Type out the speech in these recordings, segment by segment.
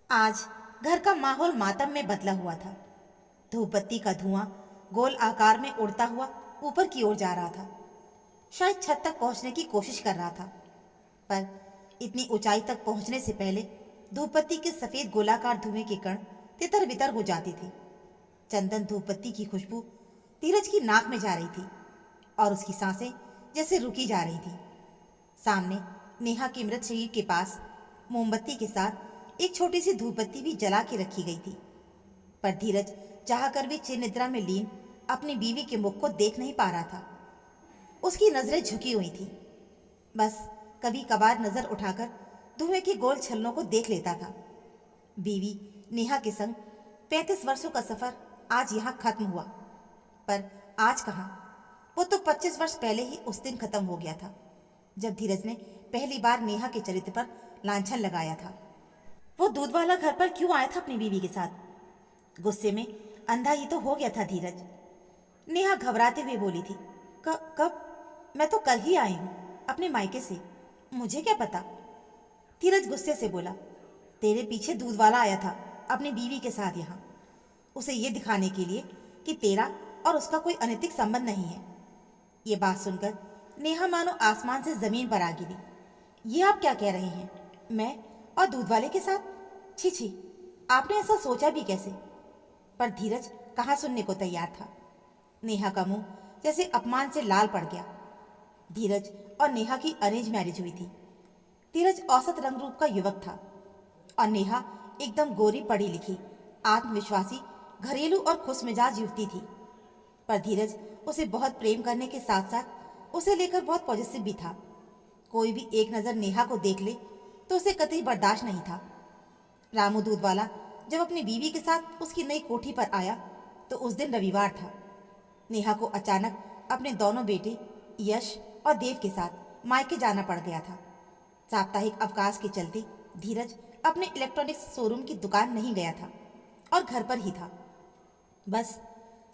आज घर का माहौल मातम में बदला हुआ था। धूपबत्ती का धुआं गोल आकार में उड़ता हुआ ऊपर की ओर जा रहा था। शायद छत तक पहुंचने की कोशिश कर रहा था, पर इतनी ऊंचाई तक पहुंचने से पहले धूपबत्ती के सफेद गोलाकार धुएं के कण तितर बितर हो जाती थी। चंदन धूपबत्ती की खुशबू धीरज की नाक में जा रही थी और उसकी सांसें जैसे रुकी जा रही थी। सामने नेहा के मृत शरीर के पास मोमबत्ती के साथ एक छोटी सी धूपबत्ती भी जला के रखी गई थी, पर धीरज चाहकर भी चिर निद्रा में लीन अपनी बीवी के मुख को देख नहीं पा रहा था। उसकी नजरें झुकी हुई थी। बस कभी कभार नजर उठाकर धुएं की गोल छलनों को देख लेता था। बीवी नेहा के संग 35 वर्षों का सफर आज यहाँ खत्म हुआ, पर आज कहाँ, वो तो 25 वर्ष पहले ही उस दिन खत्म हो गया था जब धीरज ने पहली बार नेहा के चरित्र पर लांछन लगाया था। वो दूध वाला घर पर क्यों आया था अपनी बीवी के साथ? गुस्से में अंधा ही तो हो गया था धीरज। नेहा घबराते हुए बोली थी, कब? मैं तो कल ही आई हूं अपने मायके से, मुझे क्या पता? धीरज गुस्से से बोला, तेरे पीछे दूध वाला आया था अपनी बीवी के साथ यहाँ, उसे ये दिखाने के लिए कि तेरा और उसका कोई अनैतिक संबंध नहीं है। ये बात सुनकर नेहा मानो आसमान से जमीन पर आ गिरी। ये आप क्या कह रहे हैं? मैं और दूध वाले के साथ? छी छी, आपने ऐसा सोचा भी कैसे? पर धीरज कहाँ सुनने को तैयार था। नेहा का मुंह जैसे अपमान से लाल पड़ गया। धीरज और नेहा की अरेंज मैरिज हुई थी। धीरज औसत रंग रूप का युवक था और नेहा एकदम गोरी पढ़ी लिखी, आत्मविश्वासी, घरेलू और खुशमिजाज युवती थी। पर धीरज उसे बहुत प्रेम करने के साथ साथ उसे लेकर बहुत पॉजिटिव भी था। कोई भी एक नज़र नेहा को देख ले तो उसे कतई बर्दाश्त नहीं था। रामू दूध वाला जब अपनी बीवी के साथ उसकी नई कोठी पर आया तो उस दिन रविवार था। नेहा को अचानक अपने दोनों बेटे यश और देव के साथ मायके जाना पड़ गया था। साप्ताहिक अवकाश के चलते धीरज अपने इलेक्ट्रॉनिक्स शोरूम की दुकान नहीं गया था और घर पर ही था। बस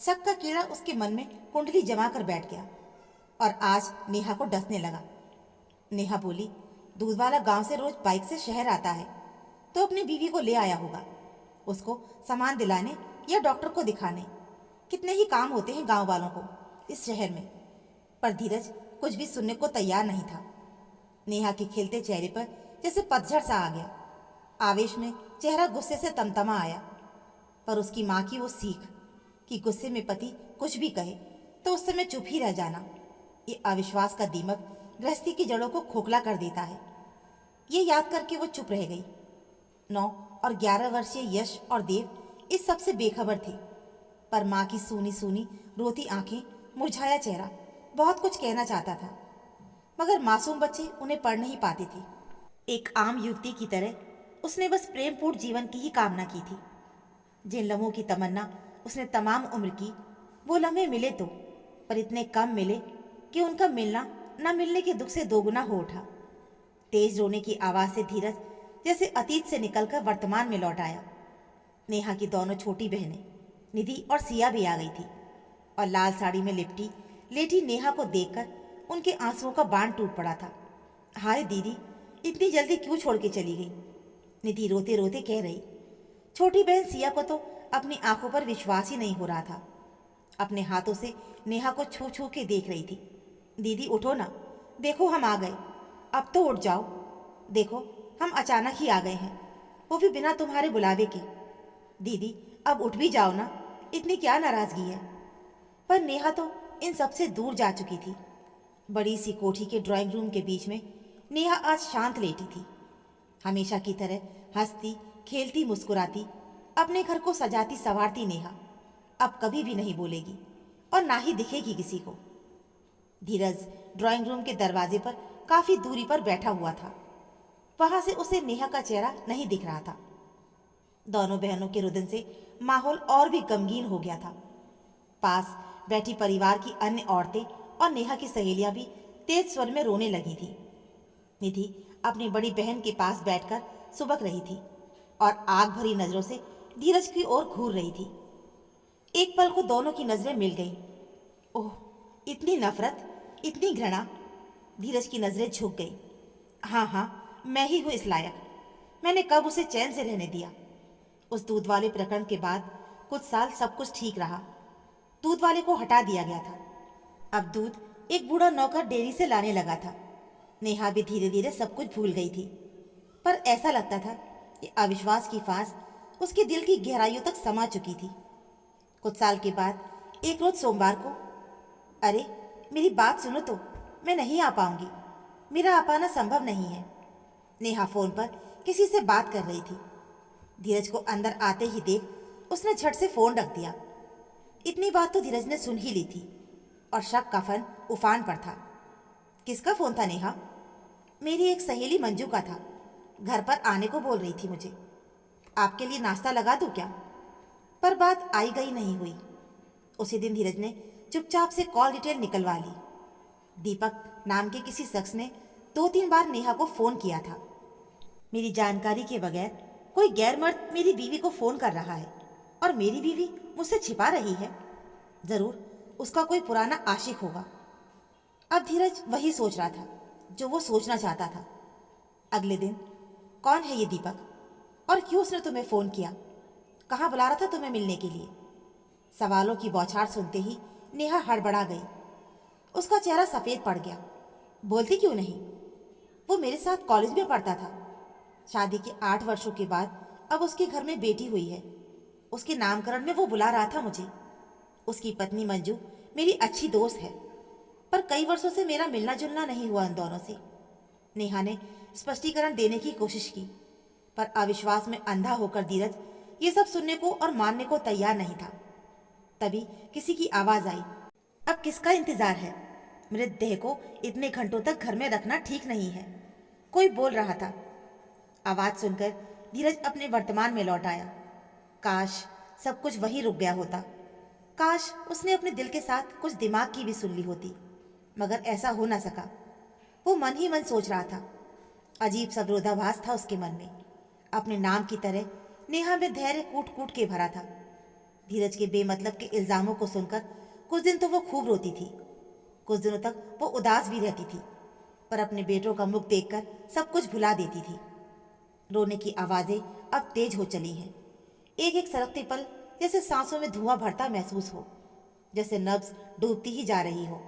शक का कीड़ा उसके मन में कुंडली जमा कर बैठ गया और आज नेहा को डसने लगा। नेहा बोली, दूध वाला गांव से रोज बाइक से शहर आता है तो अपनी बीवी को ले आया होगा, उसको सामान दिलाने या डॉक्टर को दिखाने। कितने ही काम होते हैं गांव वालों को इस शहर में। पर धीरज कुछ भी सुनने को तैयार नहीं था। नेहा के खिलते चेहरे पर जैसे पतझड़ सा आ गया। आवेश में चेहरा गुस्से से तमतमा आया। पर उसकी माँ की वो सीख कि गुस्से में पति कुछ भी कहे तो उस समय चुप ही रह जाना, ये अविश्वास का दीमक गृहस्थी की जड़ों को खोखला कर देता है। ये याद करके वो चुप रह गई। 9 और 11 वर्षीय यश और देव इस सबसे बेखबर थे, पर माँ की सूनी सूनी रोती आंखें, मुरझाया चेहरा बहुत कुछ कहना चाहता था, मगर मासूम बच्चे उन्हें पढ़ नहीं पाते थे। एक आम युवती की तरह उसने बस प्रेमपूर्ण जीवन की ही कामना की थी। जिन लम्हों की तमन्ना उसने तमाम उम्र की, वो लम्हे मिले तो, पर इतने कम मिले कि उनका मिलना न मिलने के दुख से दोगुना हो उठा। तेज रोने की आवाज़ से धीरज जैसे अतीत से निकलकर वर्तमान में लौट आया। नेहा की दोनों छोटी बहनें निधि और सिया भी आ गई थी और लाल साड़ी में लिपटी लेटी नेहा को देखकर उनके आंसुओं का बांध टूट पड़ा था। हाय दीदी, इतनी जल्दी क्यों छोड़ के चली गई? निधि रोते रोते कह रही। छोटी बहन सिया को तो अपनी आंखों पर विश्वास ही नहीं हो रहा था। अपने हाथों से नेहा को छू छू के देख रही थी। दीदी उठो ना, देखो हम आ गए, अब तो उठ जाओ। देखो हम अचानक ही आ गए हैं, वो भी बिना तुम्हारे बुलावे के। दीदी अब उठ भी जाओ ना, इतनी क्या नाराजगी है? पर नेहा तो इन सबसे दूर जा चुकी थी। बड़ी सी कोठी के ड्राइंग रूम के बीच में नेहा आज शांत लेटी थी। हमेशा की तरह हंसती खेलती मुस्कुराती अपने घर को सजाती संवारती नेहा अब कभी भी नहीं बोलेगी और ना ही दिखेगी किसी को। धीरज ड्राइंग रूम के दरवाजे पर काफी दूरी पर बैठा हुआ था। वहां से उसे नेहा का चेहरा नहीं दिख रहा था। दोनों बहनों के रुदन से माहौल और भी गमगीन हो गया था। पास बैठी परिवार की अन्य औरतें और नेहा की सहेलियां भी तेज स्वर में रोने लगी थी। निधि अपनी बड़ी बहन के पास बैठकर सुबक रही थी और आग भरी नजरों से धीरज की ओर घूर रही थी। एक पल को दोनों की नजरें मिल गईं। ओह, इतनी नफरत, इतनी घृणा! धीरज की नजरें झुक गई। हाँ हाँ, मैं ही हूँ इस लायक। मैंने कब उसे चैन से रहने दिया? उस दूध वाले प्रकरण के बाद कुछ साल सब कुछ ठीक रहा। दूध वाले को हटा दिया गया था। अब दूध एक बूढ़ा नौकर डेयरी से लाने लगा था। नेहा भी धीरे धीरे सब कुछ भूल गई थी, पर ऐसा लगता था कि अविश्वास की फांस उसके दिल की गहराइयों तक समा चुकी थी। कुछ साल के बाद एक रोज सोमवार को, अरे मेरी बात सुनो तो, मैं नहीं आ पाऊंगी, मेरा आ पाना संभव नहीं है। नेहा फोन पर किसी से बात कर रही थी। धीरज को अंदर आते ही देख उसने झट से फोन रख दिया। इतनी बात तो धीरज ने सुन ही ली थी और शक का फन उफान पर था। किसका फोन था नेहा? मेरी एक सहेली मंजू का था। घर पर आने को बोल रही थी मुझे। आपके लिए नाश्ता लगा दूं क्या? पर बात आई गई नहीं हुई। उसी दिन धीरज ने चुपचाप से कॉल डिटेल निकलवा ली। दीपक नाम के किसी शख्स ने 2-3 बार नेहा को फोन किया था। मेरी जानकारी के बगैर कोई गैर मर्द मेरी बीवी को फोन कर रहा है और मेरी बीवी मुझसे छिपा रही है। जरूर उसका कोई पुराना आशिक होगा। अब धीरज वही सोच रहा था जो वो सोचना चाहता था। अगले दिन, कौन है ये दीपक और क्यों उसने तुम्हें फोन किया? कहाँ बुला रहा था तुम्हें मिलने के लिए? सवालों की बौछार सुनते ही नेहा हड़बड़ा गई। उसका चेहरा सफेद पड़ गया। बोलती क्यों नहीं? वो मेरे साथ कॉलेज में पढ़ता था। शादी के 8 वर्षों के बाद अब उसके घर में बेटी हुई है। उसके नामकरण में वो बुला रहा था मुझे। उसकी पत्नी मंजू मेरी अच्छी दोस्त है, पर कई वर्षों से मेरा मिलना जुलना नहीं हुआ उन दोनों से। नेहा ने स्पष्टीकरण देने की कोशिश की, पर अविश्वास में अंधा होकर धीरज ये सब सुनने को और मानने को तैयार नहीं था। तभी किसी की आवाज आई। अब किसका इंतजार है? मृतदेह को इतने घंटों तक घर में रखना ठीक नहीं है। कोई बोल रहा था। आवाज सुनकर धीरज अपने वर्तमान में लौट आया। काश सब कुछ वहीं रुक गया होता। काश उसने अपने दिल के साथ कुछ दिमाग की भी सुन ली होती, मगर ऐसा हो ना सका। वो मन ही मन सोच रहा था। अजीब सा विरोधाभास था उसके मन में। अपने नाम की तरह नेहा में धैर्य कूट कूट के भरा था। धीरज के बेमतलब के इल्जामों को सुनकर कुछ दिन तो वो खूब रोती थी। कुछ दिनों तक वो उदास भी रहती थी, पर अपने बेटों का मुख देखकर सब कुछ भुला देती थी। रोने की आवाजें अब तेज हो चली हैं। एक एक सरकते पल जैसे सांसों में धुआं भरता महसूस हो, जैसे नब्ज डूबती ही जा रही हो।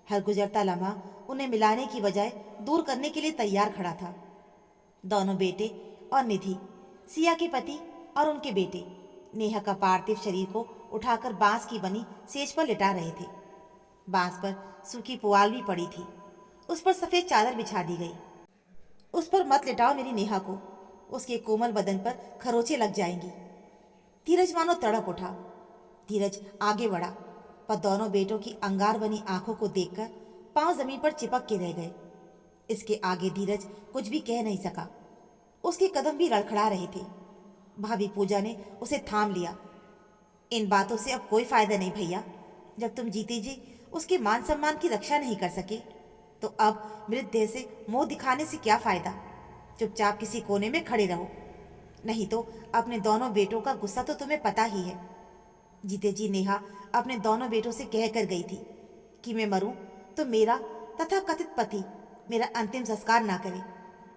हर गुजरता लम्हा उन्हें मिलाने की बजाय दूर करने के लिए तैयार खड़ा था। दोनों बेटे और निधि, सिया के पति और उनके बेटे, नेहा का पार्थिव शरीर को उठाकर बांस की बनी सेज पर लिटा रहे थे। बांस पर सूखी पुआल भी पड़ी थी। उस पर सफेद चादर बिछा दी गई। उस पर मत लिटाओ मेरी नेहा को, उसके कोमल बदन पर खरोंचे लग जाएंगी। धीरज मानो तड़प उठा। धीरज आगे बढ़ा, पर दोनों बेटों की अंगार बनी आंखों को देखकर पांव जमीन पर चिपक के रह गए। इसके आगे धीरज कुछ भी कह नहीं सका। उसके कदम भी लड़खड़ा रहे थे। भाभी पूजा ने उसे थाम लिया। इन बातों से अब कोई फायदा नहीं भैया। जब तुम जीते जी उसके मान सम्मान की रक्षा नहीं कर सके, तो अब मृतदेह से मुंह दिखाने से क्या फायदा? चुपचाप किसी कोने में खड़े रहो, नहीं तो अपने दोनों बेटों का गुस्सा तो तुम्हें पता ही है। जीते जी नेहा अपने दोनों बेटों से कह कर गई थी कि मैं मरूं तो मेरा तथा कथित पति मेरा अंतिम संस्कार ना करे।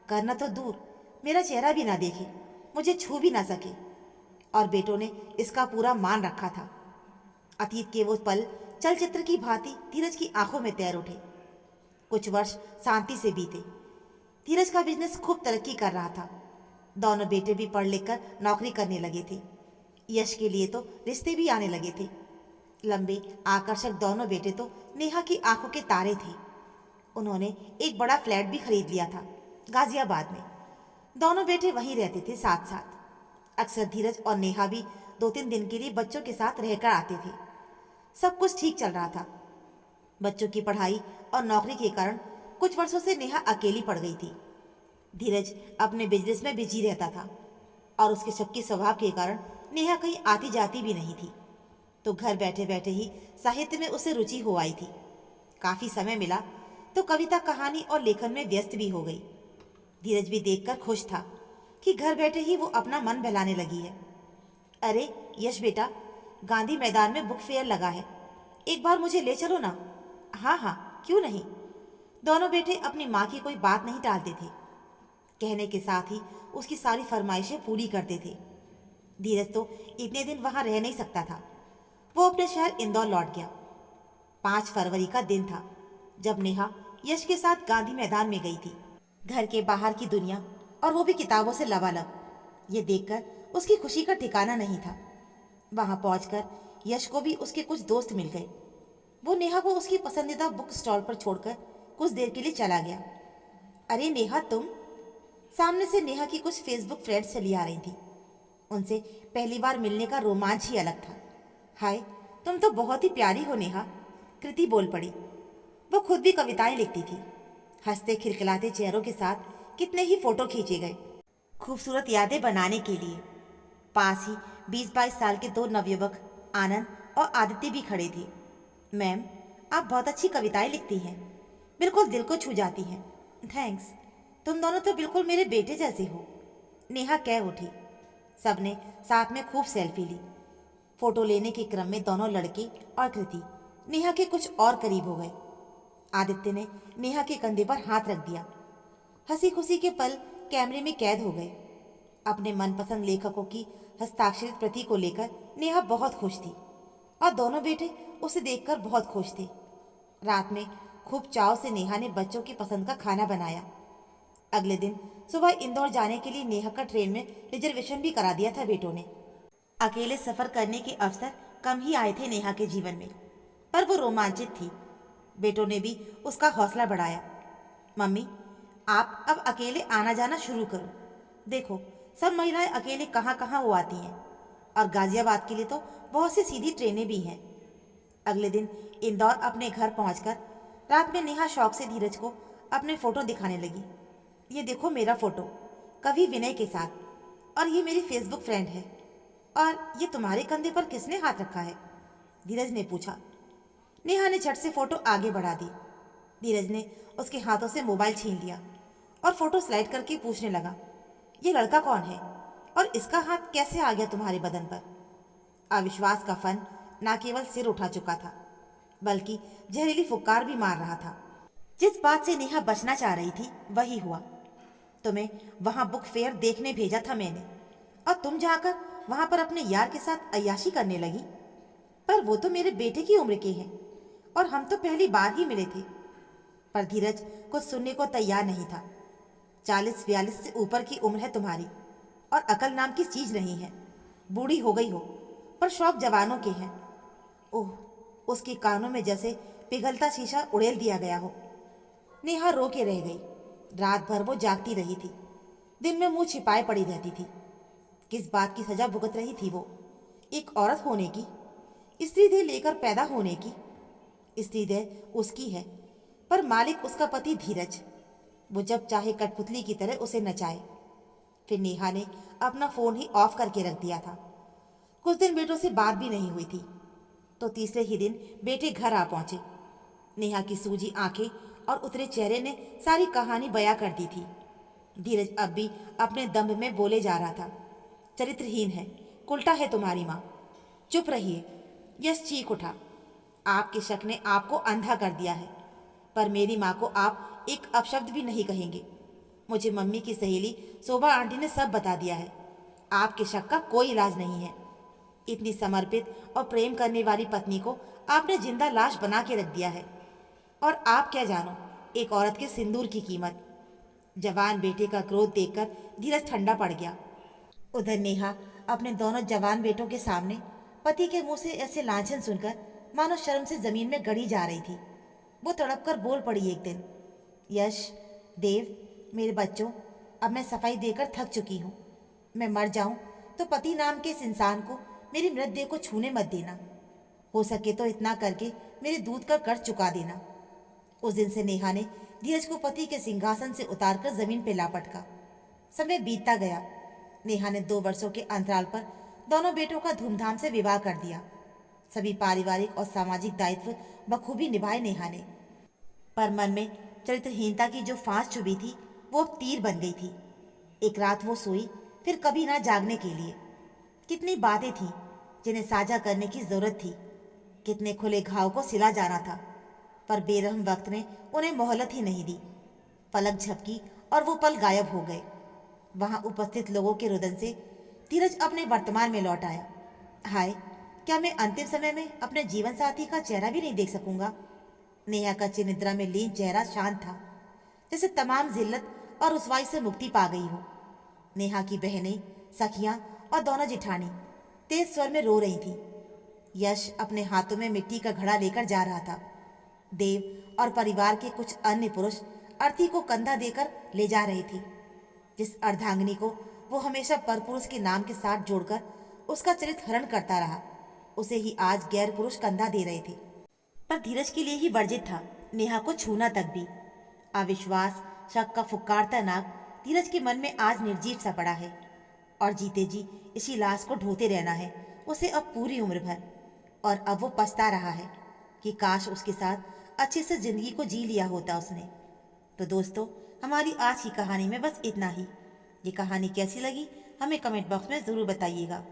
करना तो दूर, मेरा चेहरा भी ना देखे, मुझे छू भी ना सके। और बेटों ने इसका पूरा मान रखा था। अतीत के वो पल चलचित्र की भांति धीरज की आंखों में तैर उठे। कुछ वर्ष शांति से बीते। धीरज का बिजनेस खूब तरक्की कर रहा था। दोनों बेटे भी पढ़ लिख कर नौकरी करने लगे थे। यश के लिए तो रिश्ते भी आने लगे थे। लंबे आकर्षक दोनों बेटे तो नेहा की आंखों के तारे थे। उन्होंने एक बड़ा फ्लैट भी खरीद लिया था गाजियाबाद में। दोनों बेटे वहीं रहते थे साथ साथ। अक्सर धीरज और नेहा भी 2-3 दिन के लिए बच्चों के साथ रहकर आते थे। सब कुछ ठीक चल रहा था। बच्चों की पढ़ाई और नौकरी के कारण कुछ वर्षों से नेहा अकेली पड़ गई थी। धीरज अपने बिजनेस में बिजी रहता था और उसके शक्की स्वभाव के कारण नेहा कहीं आती जाती भी नहीं थी, तो घर बैठे बैठे ही साहित्य में उसे रुचि हो आई थी। काफी समय मिला तो कविता, कहानी और लेखन में व्यस्त भी हो गई। धीरज भी देखकर खुश था कि घर बैठे ही वो अपना मन बहलाने लगी है। अरे यश बेटा, गांधी मैदान में बुक फेयर लगा है, एक बार मुझे ले चलो ना। हाँ हाँ, क्यों नहीं। दोनों बेटे अपनी माँ की कोई बात नहीं टालते थे। कहने के साथ ही उसकी सारी फरमाइशें पूरी करते थे। धीरज तो इतने दिन वहां रह नहीं सकता था। वो अपने शहर इंदौर लौट गया। 5 फरवरी का दिन था जब नेहा यश के साथ गांधी मैदान में गई थी। घर के बाहर की दुनिया, और वो भी किताबों से लबालब, ये देखकर उसकी खुशी का ठिकाना नहीं था। वहां पहुंचकर यश को भी उसके कुछ दोस्त मिल गए। वो नेहा को उसकी पसंदीदा बुक स्टॉल पर छोड़कर कुछ देर के लिए चला गया। अरे नेहा, तुम। सामने से नेहा की कुछ फेसबुक फ्रेंड्स चली आ रही थी। उनसे पहली बार मिलने का रोमांच ही अलग था। हाय, तुम तो बहुत ही प्यारी हो नेहा, कृति बोल पड़ी। वो खुद भी कविताएं लिखती थी। हंसते खिलखिलाते चेहरों के साथ कितने ही फोटो खींचे गए, खूबसूरत यादें बनाने के लिए। पास ही 20-22 साल के 2 नवयुवक आनंद और आदित्य भी खड़े थे। मैम, आप बहुत अच्छी कविताएं लिखती हैं, बिल्कुल दिल को छू जाती हैं। थैंक्स, तुम दोनों तो बिल्कुल मेरे बेटे जैसे हो, नेहा कह उठी। सबने साथ में खूब सेल्फी ली। फोटो लेने के क्रम में दोनों लड़के और कृति नेहा के कुछ और करीब हो गए। आदित्य ने नेहा के कंधे पर हाथ रख दिया। हंसी खुशी के पल कैमरे में कैद हो गए। अपने मनपसंद लेखकों की हस्ताक्षरित प्रति को लेकर नेहा बहुत खुश थी और दोनों बेटे उसे देखकर बहुत खुश थे। रात में खूब चाव से नेहा ने बच्चों की पसंद का खाना बनाया। अगले दिन सुबह इंदौर जाने के लिए नेहा का ट्रेन में रिजर्वेशन भी करा दिया था बेटों ने। अकेले सफर करने के अवसर कम ही आए थे नेहा के जीवन में, पर वो रोमांचित थी। बेटों ने भी उसका हौसला बढ़ाया। मम्मी, आप अब अकेले आना जाना शुरू करो। देखो, सब महिलाएं अकेले कहाँ कहाँ वो आती हैं, और गाजियाबाद के लिए तो बहुत सी सीधी ट्रेनें भी हैं। अगले दिन इंदौर अपने घर पहुंचकर रात में नेहा शौक से धीरज को अपने फोटो दिखाने लगी। ये देखो मेरा फोटो, कवि विनय के साथ, और ये मेरी फेसबुक फ्रेंड है। और ये तुम्हारे कंधे पर किसने हाथ रखा है? धीरज ने पूछा। नेहा ने झट से फोटो आगे बढ़ा दी। धीरज ने उसके हाथों से मोबाइल छीन लिया और फोटो स्लाइड करके पूछने लगा, ये लड़का कौन है और इसका हाथ कैसे आ गया तुम्हारे बदन पर? अविश्वास का फन न केवल सिर उठा चुका था, बल्कि जहरीली फुक्कार भी मार रहा था। जिस बात से नेहा बचना चाह रही थी वही हुआ। तुम्हें वहां बुक फेयर देखने भेजा था मैंने, और तुम जाकर वहां पर अपने यार के साथ अय्याशी करने लगी। पर वो तो मेरे बेटे की उम्र के हैं और हम तो पहली बार ही मिले थे। पर धीरज कुछ सुनने को तैयार नहीं था। 40-42 से ऊपर की उम्र है तुम्हारी, और अकल नाम की चीज नहीं है। बूढ़ी हो गई हो, पर शौक जवानों के हैं। ओह, उसके कानों में जैसे पिघलता शीशा उड़ेल दिया गया हो। नेहा रो के रह गई। रात भर वो जागती रही थी, दिन में मुंह छिपाए पड़ी रहती थी। किस बात की सजा भुगत रही थी वो? एक औरत होने की, स्त्री देह लेकर पैदा होने की। स्त्री देह उसकी है, पर मालिक उसका पति धीरज। वो जब चाहे कठपुतली की तरह उसे नचाए। फिर नेहा ने अपना फोन ही ऑफ करके रख दिया था। कुछ दिन बेटों से बात भी नहीं हुई थी, तो तीसरे ही दिन बेटे घर आ पहुंचे। नेहा की सूजी आंखें और उतरे चेहरे ने सारी कहानी बयां कर दी थी। धीरज अब भी अपने दम्भ में बोले जा रहा था, चरित्रहीन है, उल्टा है तुम्हारी माँ। चुप रहिए, यश चीख उठा। आपके शक ने आपको अंधा कर दिया है, पर मेरी माँ को आप एक अपशब्द भी नहीं कहेंगे। मुझे मम्मी की सहेली शोभा आंटी ने सब बता दिया है। आपके शक का कोई इलाज नहीं है। इतनी समर्पित और प्रेम करने वाली पत्नी को आपने जिंदा लाश बना के रख दिया है। और आप क्या जानो एक औरत के सिंदूर की कीमत। जवान बेटे का क्रोध देखकर धीरज ठंडा पड़ गया। उधर नेहा अपने दोनों जवान बेटों के सामने पति के मुंह से ऐसे लांछन सुनकर मानो शर्म से जमीन में गड़ी जा रही थी। वो तड़प कर बोल पड़ी एक दिन, यश, देव, मेरे बच्चों, अब मैं सफाई देकर थक चुकी हूँ। मैं मर जाऊं तो पति नाम के इस इंसान को मेरी मृतदेह को छूने मत देना। हो सके तो इतना करके मेरे दूध का कर्ज चुका देना। उस दिन से नेहा ने धीरज को पति के सिंहासन से उतारकर जमीन पर लापटका। समय बीतता गया। नेहा ने 2 वर्षों के अंतराल पर दोनों बेटों का धूमधाम से विवाह कर दिया। सभी पारिवारिक और सामाजिक दायित्व बखूबी निभाए नेहा ने। पर मन में चरित्रहीनता की जो फांस चुभी थी वो अब तीर बन गई थी। एक रात वो सोई, फिर कभी ना जागने के लिए। कितनी बातें थीं जिन्हें साझा करने की जरूरत थी, कितने खुले घाव को सिला जाना था, पर बेरहम वक्त ने उन्हें मोहलत ही नहीं दी। पलक झपकी और वो पल गायब हो गए। वहां उपस्थित लोगों के रुदन से धीरज अपने वर्तमान में लौट आया। हाय, क्या मैं अंतिम समय में अपने जीवन साथी का चेहरा भी नहीं देख सकूंगा? नेहा का चिनिद्रा में लीन चेहरा शांत था, जैसे तमाम जिल्लत और रुसवाई से मुक्ति पा गई हो। नेहा की बहनें, सखियां और दोनों जिठानी तेज स्वर में रो रही थी। यश अपने हाथों में मिट्टी का घड़ा लेकर जा रहा था। देव और परिवार के कुछ अन्य पुरुष अर्थी को कंधा देकर ले जा रहे थे। जिस अर्धांगिनी को वो हमेशा परपुरुष के नाम के साथ जोड़कर उसका चरित्र हरण करता रहा, उसे ही आज गैर पुरुष कंधा दे रहे थे। पर धीरज के लिए ही वर्जित था नेहा को छूना तक भी। अविश्वास, शक का फुक्कारता नाक धीरज के मन में आज निर्जीव सा पड़ा है और जीते जी इसी लाश को ढोते रहना है उसे अब पूरी उम्र भर। और अब वो पछता रहा है कि काश उसके साथ अच्छे से जिंदगी को जी लिया होता उसने। तो दोस्तों, हमारी आज की कहानी में बस इतना ही। ये कहानी कैसी लगी हमें कमेंट बॉक्स में ज़रूर बताइएगा।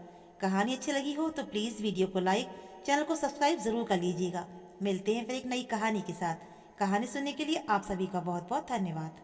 कहानी अच्छी लगी हो तो प्लीज़ वीडियो को लाइक, चैनल को सब्सक्राइब ज़रूर कर लीजिएगा। मिलते हैं फिर एक नई कहानी के साथ। कहानी सुनने के लिए आप सभी का बहुत बहुत धन्यवाद।